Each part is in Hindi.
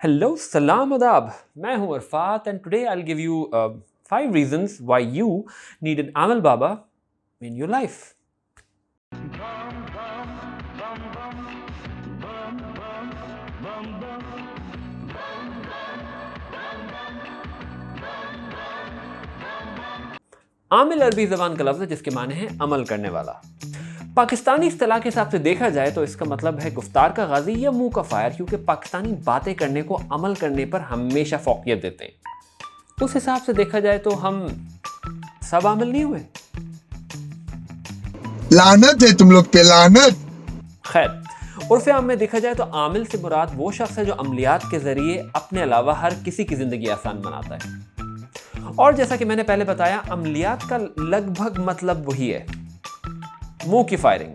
हेलो सलाम अदाब। मैं हूं Arafat and today I will give you 5 reasons why you need an Amal Baba in your life. आमिल अरबी ज़बान का लफ्ज़ है जिसके माने हैं अमल करने वाला। पाकिस्तानी इस्तिलाह के हिसाब से देखा जाए तो इसका मतलब है गुफ्तार का गाजी या मुंह का फायर, क्योंकि पाकिस्तानी बातें करने को अमल करने पर हमेशा फौकियत देते हैं। उस हिसाब से देखा जाए तो हम सब आमिल नहीं हुए। लानत है तुम लोग पे, लानत। खैर, उर्फ़ आम में देखा जाए तो आमिल से मुराद वो शख्स है जो अमलियात के ज़रिए अपने अलावा हर किसी की ज़िंदगी आसान बनाता है। और जैसा कि मैंने पहले बताया, अमलियात का लगभग मतलब वही है, मुंह की फायरिंग।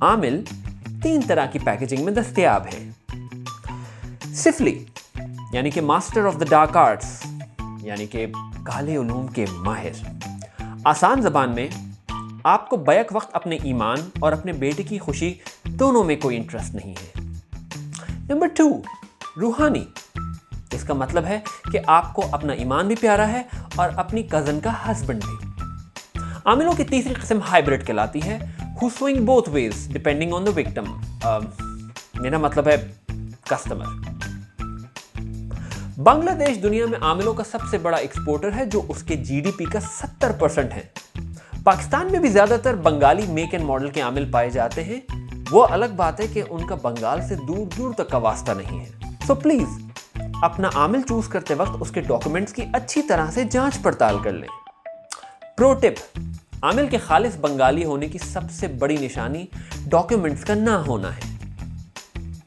आमिल 3 तरह की पैकेजिंग में दस्तयाब है। सिफली यानी कि master of the dark arts, यानी कि काले उलूम के माहिर। आसान ज़बान में आपको बैक वक्त अपने ईमान और अपने बेटे की खुशी दोनों में कोई इंटरेस्ट नहीं है। नंबर 2, रूहानी। इसका मतलब है कि आपको अपना ईमान भी प्यारा है और अपनी कज़न का हस्बैंड भी। आमिलों की तीसरी किस्म हाइब्रिड कहलाती है, who swing both ways depending on the victim। मेरा मतलब है कस्टमर। बांग्लादेश दुनिया में आमिलों का सबसे बड़ा एक्सपोर्टर है, जो उसके जीडीपी का 70% है। पाकिस्तान में भी ज्यादातर बंगाली मेक एंड मॉडल के आमिल पाए जाते हैं। वो अलग बात है कि उनका बंगाल से दूर दूर तक का वास्ता नहीं है। सो प्लीज अपना आमिल चूज करते वक्त उसके डॉक्यूमेंट्स की अच्छी तरह से जांच पड़ताल कर लें। प्रो टिप, आमिल के खालिस बंगाली होने की सबसे बड़ी निशानी डॉक्यूमेंट्स का ना होना है।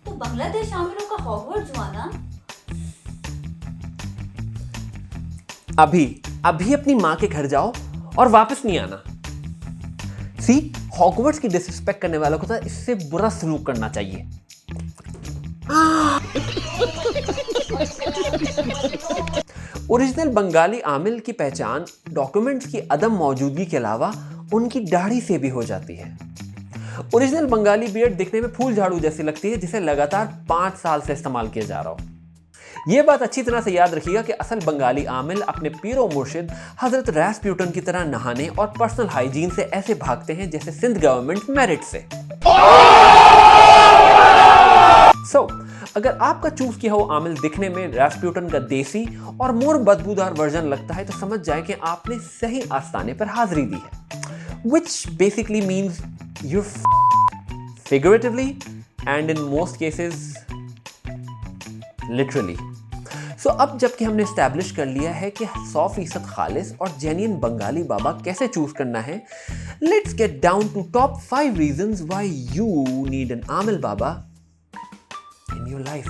तो बांग्लादेश आमिलों का हॉगवर्ट्स हुआ ना? अभी अपनी मां के घर जाओ और वापस नहीं आना। सी, हॉगवर्ट्स की डिसरिस्पेक्ट करने वालों को तो इससे बुरा सलूक करना चाहिए। ओरिजिनल बंगाली आमिल की पहचान डॉक्यूमेंट्स की अदम मौजूदगी के अलावा उनकी दाढ़ी से भी हो जाती है। ओरिजिनल बंगाली बियर्ड दिखने में फूल झाड़ू जैसी लगती है, जिसे लगातार 5 साल से इस्तेमाल किया जा रहा हो। यह बात अच्छी तरह से याद रखिएगा कि असल बंगाली आमिल अपने पीरो मुर्शिद हजरत रैस्पुटिन की तरह नहाने और पर्सनल हाइजीन से ऐसे भागते हैं जैसे सिंध गवर्नमेंट मेरिट से। अगर आपका चूज किया हो आमिल दिखने में रैस्पुटिन का देसी और मोर बदबूदार वर्जन लगता है, तो समझ जाए कि आपने सही आस्ताने पर हाजिरी दी है, which basically means you're figuratively and in most cases literally। सो अब जबकि हमने एस्टैब्लिश कर लिया है कि 100% खालिस और जेन्युइन बंगाली बाबा कैसे चूज करना है, let's get down to top 5 reasons why you need an Amil Baba in your life.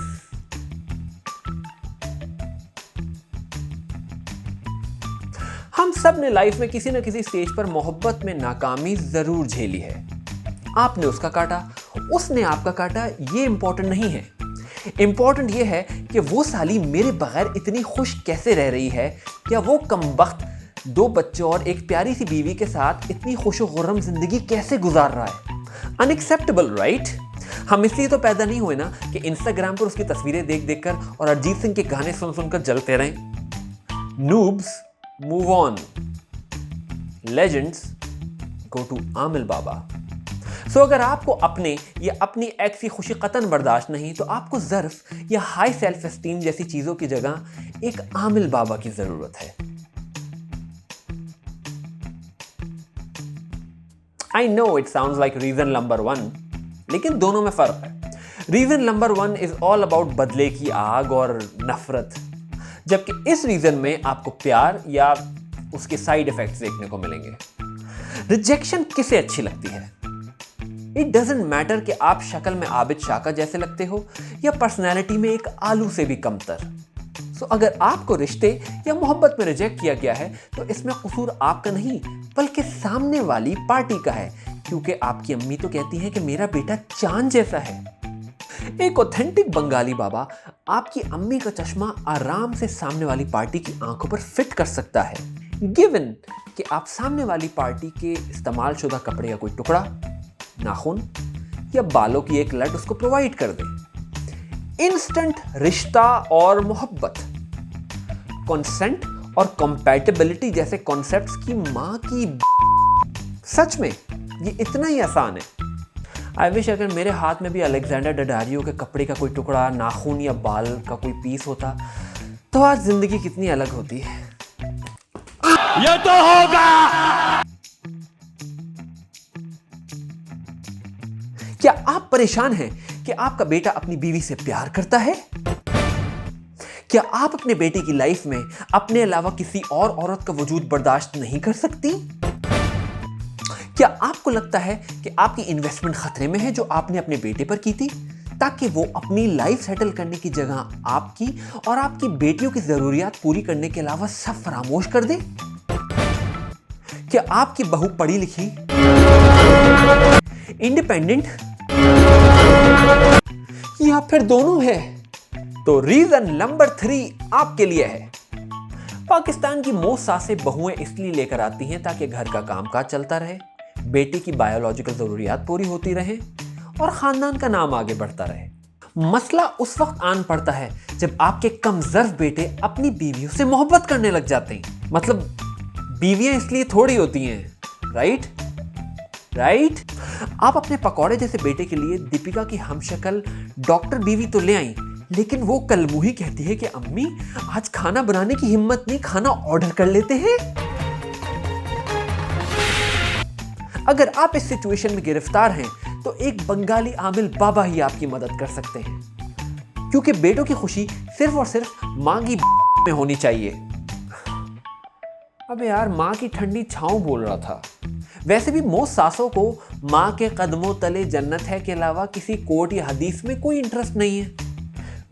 हम सब ने लाइफ में किसी न किसी स्टेज पर मोहब्बत में नाकामी जरूर झेली है। आपने उसका काटा, उसने आपका काटा, ये इंपॉर्टेंट नहीं है। इंपॉर्टेंट यह है कि वो साली मेरे बगैर इतनी खुश कैसे रह रही है, या वो कमबख्त 2 बच्चों और एक प्यारी सी बीवी के साथ इतनी खुशो-खुर्रम जिंदगी कैसे गुजार रहा है। Unacceptable, right? हम इसलिए तो पैदा नहीं हुए ना कि इंस्टाग्राम पर उसकी तस्वीरें देख देख कर और अरिजीत सिंह के गाने सुन सुनकर जलते रहें। Noobs move on, legends go to Amil Baba. सो अगर आपको अपने या अपनी एक्स की खुशी कतन बर्दाश्त नहीं, तो आपको ज़र्फ या हाई सेल्फ एस्टीम जैसी चीज़ों की जगह एक आमिल बाबा की ज़रूरत है। I know it sounds like reason number 1, लेकिन दोनों में फ़र्क है। Reason number 1 is all about बदले की आग और नफरत, जबकि इस रीज़न में आपको प्यार या उसके साइड इफ़ेक्ट्स देखने को मिलेंगे। रिजेक्शन किसे अच्छी लगती है? इट डजंट मैटर कि आप शक्ल में आबिद शाका जैसे लगते हो या पर्सनैलिटी में एक आलू से भी कमतर। सो अगर आपको रिश्ते या मोहब्बत में रिजेक्ट किया गया है, तो इसमें कसूर आपका नहीं बल्कि सामने वाली पार्टी का है, क्योंकि आपकी अम्मी तो कहती हैं कि मेरा बेटा चांद जैसा है। एक ऑथेंटिक बंगाली बाबा आपकी अम्मी का चश्मा आराम से सामने वाली पार्टी की आंखों पर फिट कर सकता है, गिवन कि आप सामने वाली पार्टी के इस्तेमाल शुदा कपड़े का कोई टुकड़ा, नाखून या बालों की एक लट उसको प्रोवाइड कर दें। इंस्टेंट रिश्ता और मोहब्बत, कंसेंट और कंपैटिबिलिटी जैसे कॉन्सेप्ट्स की मां की सच में ये इतना ही आसान है। आई विश अगर मेरे हाथ में भी अलेक्जेंडर डडारियो के कपड़े का कोई टुकड़ा, नाखून या बाल का कोई पीस होता तो आज जिंदगी कितनी अलग होती है। ये तो होगा। क्या आप परेशान हैं कि आपका बेटा अपनी बीवी से प्यार करता है? क्या आप अपने बेटे की लाइफ में अपने अलावा किसी और औरत का वजूद बर्दाश्त नहीं कर सकती? क्या आपको लगता है कि आपकी इन्वेस्टमेंट खतरे में है जो आपने अपने बेटे पर की थी ताकि वो अपनी लाइफ सेटल करने की जगह आपकी और आपकी बेटियों की जरूरियात पूरी करने के अलावा सब फरामोश कर दे? क्या आपकी बहू पढ़ी लिखी, इंडिपेंडेंट या फिर दोनों है? तो रीजन नंबर 3 आपके लिए है। पाकिस्तान की मोस्ट सासें बहुएं इसलिए लेकर आती हैं ताकि घर का कामकाज चलता रहे, बेटे की बायोलॉजिकल जरूरियात पूरी होती रहे और खानदान का नाम आगे बढ़ता रहे। मसला उस वक्त आन पड़ता है जब आपके कमजोर बेटे अपनी बीवियों से मोहब्बत करने लग जाते हैं। मतलब बीवियां इसलिए थोड़ी होती हैं, राइट? आप अपने पकौड़े जैसे बेटे के लिए दीपिका की हमशक्ल डॉक्टर बीवी तो ले आई, लेकिन वो कल मुंह ही कहती है कि अम्मी आज खाना बनाने की हिम्मत नहीं, खाना ऑर्डर कर लेते हैं। अगर आप इस सिचुएशन में गिरफ्तार हैं तो एक बंगाली आमिल बाबा ही आपकी मदद कर सकते हैं, क्योंकि बेटों की खुशी सिर्फ और सिर्फ मां की में होनी चाहिए। अबे यार, मां की ठंडी छांव बोल रहा था। वैसे भी मोस्ट सासों को मां के कदमों तले जन्नत है के अलावा किसी कोर्ट या हदीस में कोई इंटरेस्ट नहीं है।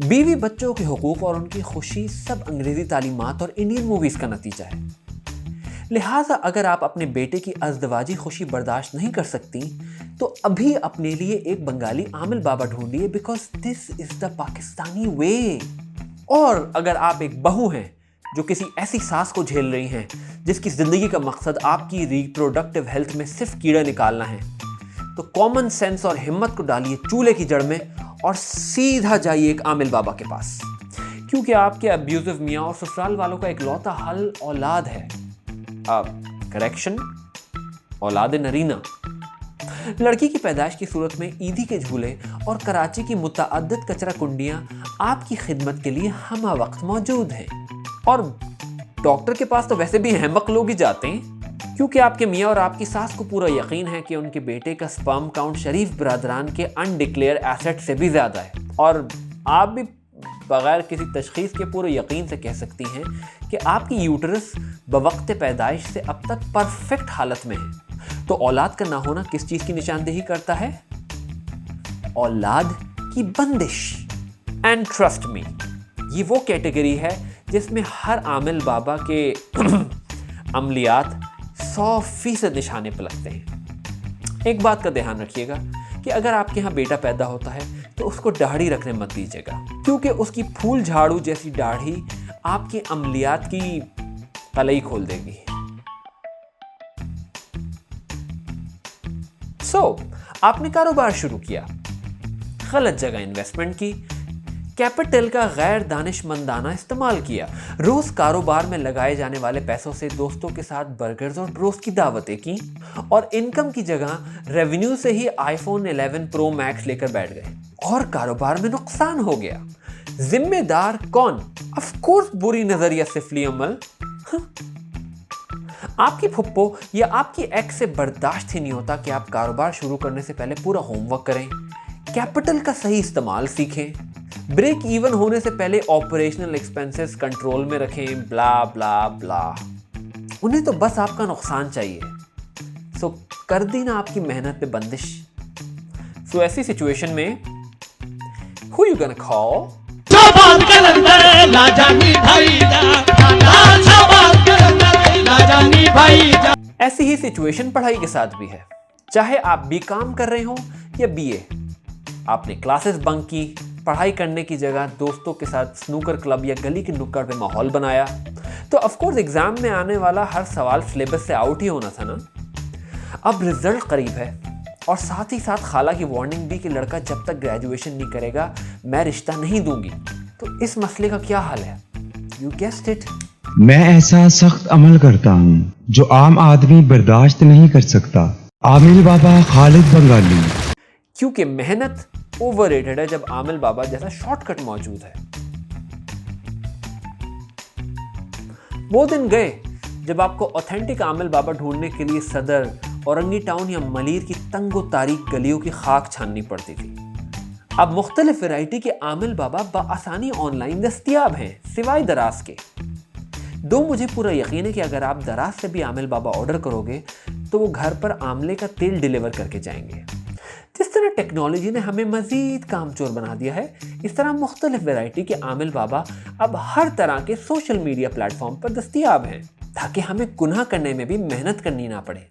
बीवी बच्चों के हुकूक और उनकी खुशी सब अंग्रेजी तालीमात और इंडियन मूवीज का नतीजा है। लिहाजा अगर आप अपने बेटे की अज़दवाजी खुशी बर्दाश्त नहीं कर सकती तो अभी अपने लिए एक बंगाली आमिल बाबा ढूंढिए, because this is the Pakistani way. और अगर आप एक बहू हैं जो किसी ऐसी सास को झेल रही हैं जिसकी जिंदगी का मकसद आपकी रिप्रोडक्टिव हेल्थ में सिर्फ कीड़ा निकालना है, तो कॉमन सेंस और हिम्मत को डालिए चूल्हे की जड़ में और सीधा जाइए एक आमिल बाबा के पास, क्योंकि आपके अब्यूजिव मियाँ और ससुराल वालों का इकलौता हल औलाद है। करेक्शन, औलाद नरीना। लड़की की पैदाइश की सूरत में ईदी के झूले और कराची की मुतअद्दिद कचरा कुंडियां आपकी खिदमत के लिए हमा वक्त मौजूद हैं। और डॉक्टर के पास तो वैसे भी अहमक लोग ही जाते हैं, क्योंकि आपके मियाँ और आपकी सास को पूरा यकीन है कि उनके बेटे का स्पर्म काउंट शरीफ बिरादरान के अनडिक्लेयर एसेट से भी ज़्यादा है। और आप भी बगैर किसी तशखीस के पूरे यकीन से कह सकती हैं कि आपकी यूटरस बवक्त पैदाइश से अब तक परफेक्ट हालत में है। तो औलाद का ना होना किस चीज़ की निशानदेही करता है? औलाद की बंदिश। एंड ट्रस्ट मी, ये वो कैटेगरी है जिसमें हर आमिल बाबा के अमलियात 100% निशाने पर लगते हैं। एक बात का ध्यान रखिएगा कि अगर आपके यहाँ बेटा पैदा होता है तो उसको दाढ़ी रखने मत दीजिएगा, क्योंकि उसकी फूल झाड़ू जैसी दाढ़ी आपके अमलियात की कलई खोल देगी। आपने कारोबार शुरू किया, गलत जगह इन्वेस्टमेंट की, कैपिटल का गैर दानिशमंदाना इस्तेमाल किया, रोज कारोबार में लगाए जाने वाले पैसों से दोस्तों के साथ बर्गर्स और ब्रोस की दावतें की और इनकम की जगह रेवेन्यू से ही आईफोन 11 प्रो मैक्स लेकर बैठ गए और कारोबार में नुकसान हो गया। जिम्मेदार कौन? ऑफ कोर्स बुरी नजरिया सिफली अमल। आपकी फुप्पो या आपकी एक्स से बर्दाश्त ही नहीं होता कि आप कारोबार शुरू करने से पहले पूरा होमवर्क करें, कैपिटल का सही इस्तेमाल सीखें, ब्रेक इवन होने से पहले ऑपरेशनल एक्सपेंसेस कंट्रोल में रखें, ब्ला ब्ला ब्ला। उन्हें तो बस आपका नुकसान चाहिए। सो कर दी ना आपकी मेहनत पे बंदिश। सो ऐसी सिचुएशन में who you gonna call? ऐसी ही सिचुएशन पढ़ाई के साथ भी है। चाहे आप बीकॉम कर रहे हो या बीए, आपने क्लासेस बंक की, पढ़ाई करने की जगह दोस्तों के साथ स्नूकर क्लब या गली के नुक्कड़ पे माहौल बनाया, तो ऑफ कोर्स एग्जाम में आने वाला हर सवाल सिलेबस से आउट ही होना था ना। अब रिजल्ट करीब है और साथ ही साथ खाला की वार्निंग भी कि लड़का जब तक ग्रेजुएशन नहीं करेगा मैं रिश्ता नहीं दूंगी। तो इस मसले का क्या हल है? यू गेस्ड इट, मैं ऐसा सख्त अमल करता हूँ जो आम आदमी बर्दाश्त नहीं कर सकता। आमिल बाबा खालिद बंगाली। क्योंकि मेहनत ओवररेटेड है जब आमिल बाबा जैसा शॉर्टकट मौजूद है। वो दिन गए जब आपको ऑथेंटिक आमिल बाबा ढूंढने के लिए सदर, औरंगी टाउन या मलीर की तंगो तारीख गलियों की खाक छाननी पड़ती थी। अब मुख्तलिफ वैरायटी के आमिल बाबा बआसानी ऑनलाइन दस्तयाब हैं सिवाय दराज के। मुझे पूरा यकीन है कि अगर आप दराज से भी आमिल बाबा ऑर्डर करोगे तो वो घर पर आमले का तेल डिलीवर करके जाएंगे। जिस तरह टेक्नोलॉजी ने हमें मजीद कामचोर बना दिया है, इस तरह मुख्तलिफ वैरायटी के आमिल बाबा अब हर तरह के सोशल मीडिया प्लेटफॉर्म पर दस्तयाब हैं ताकि हमें गुनाह करने में भी मेहनत करनी ना पड़े।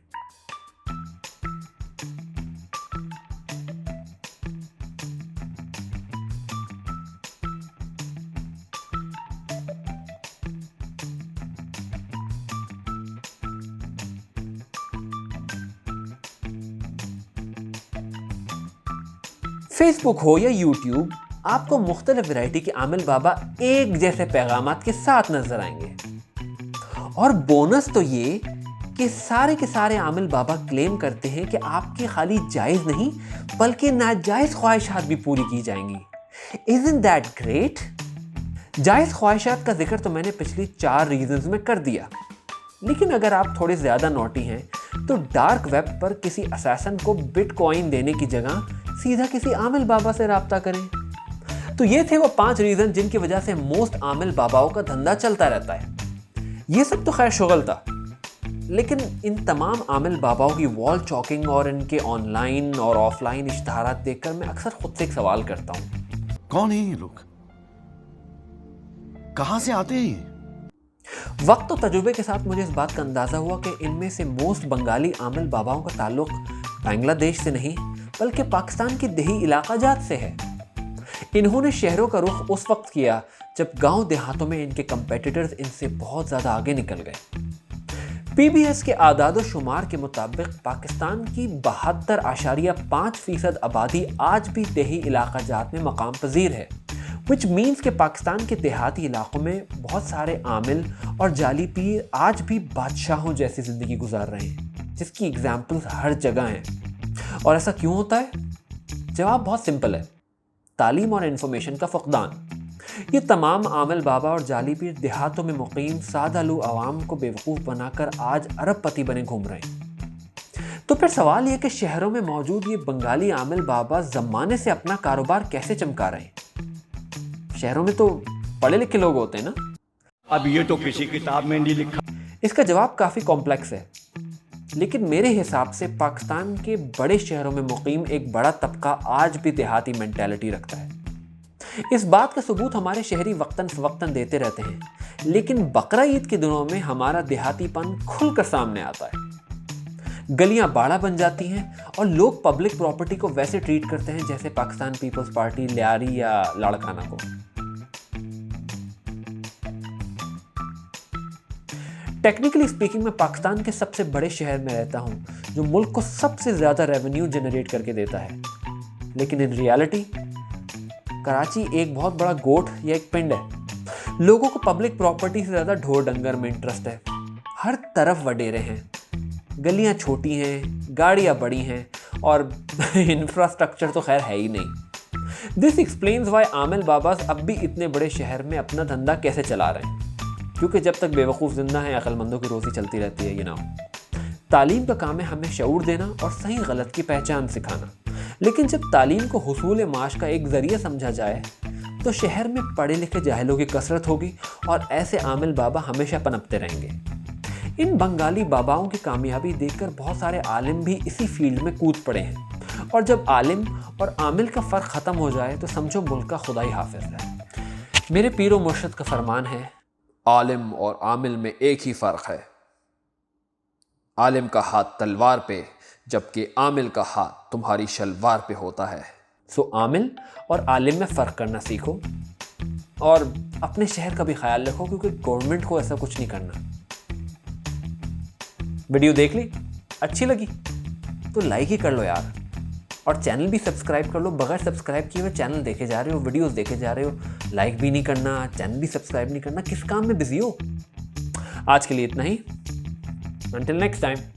फेसबुक हो या यूट्यूब, आपको मुख्तलिफ वैरायटी के आमिल बाबा एक जैसे पैगामात के साथ नजर आएंगे। और बोनस तो ये कि सारे आमिल बाबा क्लेम करते हैं कि आपकी खाली जायज़ नहीं बल्कि नाजायज़ ख्वाहिशात भी पूरी की जाएंगी। Isn't that great? जायज़ ख्वाहिशात का जिक्र तो मैंने पिछली 4 रीजंस में कर दिया, लेकिन अगर आप थोड़े ज़्यादा नॉटी हैं तो डार्क वेब पर किसी असैसन को बिटकॉइन देने की जगह सीधा किसी आमिल बाबा से राब्ता करें। तो ये थे वो 5 रीजन जिनकी वजह से मोस्ट आमिल बाबाओं का धंधा चलता रहता है। ये सब तो खैर शुगल था, लेकिन इन तमाम आमिल बाबाओं की वॉल चॉकिंग और इनके ऑनलाइन और ऑफलाइन इश्तहारात देखकर मैं अक्सर खुद से एक सवाल करता हूँ, कौन है ये लोग? कहां से आते हैं? वक्त और तजुर्बे के साथ मुझे इस बात का अंदाजा हुआ कि इनमें से मोस्ट बंगाली आमिल बाबाओं का ताल्लुक बांग्लादेश से नहीं बल्कि पाकिस्तान की देही इलाका जात से है। इन्होंने शहरों का रुख उस वक्त किया जब गांव देहातों में इनके कंपेटिटर्स इनसे बहुत ज़्यादा आगे निकल गए। पीबीएस के आदाद शुमार के मुताबिक पाकिस्तान की 72.5% आबादी आज भी देही इलाका जात में मकाम पजीर है, विच मीन्स के पाकिस्तान के देहाती इलाकों में बहुत सारे आमिल और जाली पीर आज भी बादशाहों जैसी ज़िंदगी गुजार रहे हैं, जिसकी एग्जाम्पल्स हर जगह हैं। और ऐसा क्यों होता है? जवाब बहुत सिंपल है, तालीम और इन्फॉर्मेशन का फकदान। ये तमाम आमिल बाबा और जाली पीर देहातों में मुकीम सादालू आवाम को बेवकूफ़ बनाकर आज अरबपति बने घूम रहे हैं। तो फिर सवाल ये कि शहरों में मौजूद ये बंगाली आमिल बाबा ज़माने से अपना कारोबार कैसे चमका रहे हैं? शहरों में तो पढ़े लिखे लोग होते हैं ना। अब ये तो किसी किताब में नहीं लिखा। इसका जवाब काफ़ी कॉम्प्लेक्स है, लेकिन मेरे हिसाब से पाकिस्तान के बड़े शहरों में मुकीम एक बड़ा तबका आज भी देहाती मेंटालिटी रखता है। इस बात का सबूत हमारे शहरी वक्तन फवक्तन देते रहते हैं, लेकिन बकरा ईद के दिनों में हमारा देहातीपन खुलकर सामने आता है। गलियां बाड़ा बन जाती हैं और लोग पब्लिक प्रॉपर्टी को वैसे ट्रीट करते हैं जैसे पाकिस्तान पीपल्स पार्टी लियारी या लाड़काना को। टेक्निकली स्पीकिंग मैं पाकिस्तान के सबसे बड़े शहर में रहता हूँ जो मुल्क को सबसे ज़्यादा रेवेन्यू जनरेट करके देता है, लेकिन इन रियलिटी कराची एक बहुत बड़ा गोट या एक पिंड है। लोगों को पब्लिक प्रॉपर्टी से ज़्यादा ढोर डंगर में इंटरेस्ट है। हर तरफ वडेरे हैं, गलियाँ छोटी हैं, गाड़ियाँ बड़ी हैं और इंफ्रास्ट्रक्चर तो खैर है ही नहीं। दिस एक्सप्लेन्स वाई आमिल बाबास अब भी इतने बड़े शहर में अपना धंधा कैसे चला रहे हैं, क्योंकि जब तक बेवकूफ़ जिंदा हैं अक्लमंदों की रोज़ी चलती रहती है। तालीम का काम है हमें शऊर देना और सही गलत की पहचान सिखाना, लेकिन जब तालीम को हुसूल माश का एक ज़रिया समझा जाए तो शहर में पढ़े लिखे जाहिलों की कसरत होगी और ऐसे आमिल बाबा हमेशा पनपते रहेंगे। इन बंगाली बाबाओं की कामयाबी देखकर बहुत सारे आलिम भी इसी फील्ड में कूद पड़े हैं, और जब आलिम और आमिल का फ़र्क ख़त्म हो जाए तो समझो मुल्क का खुदाई हाफिज़ है। मेरे पीरो मुर्शद का फरमान है, आलिम और आमिल में एक ही फ़र्क है, आलिम का हाथ तलवार पे जबकि आमिल का हाथ तुम्हारी शलवार पे होता है। सो आमिल और आलिम में फ़र्क करना सीखो और अपने शहर का भी ख्याल रखो, क्योंकि गवर्नमेंट को ऐसा कुछ नहीं करना। वीडियो देख ली, अच्छी लगी तो लाइक ही कर लो यार। और चैनल भी सब्सक्राइब कर लो। बगैर सब्सक्राइब किए हुए चैनल देखे जा रहे हो, वीडियोस देखे जा रहे हो, लाइक भी नहीं करना, चैनल भी सब्सक्राइब नहीं करना, किस काम में बिजी हो? आज के लिए इतना ही। Until next time.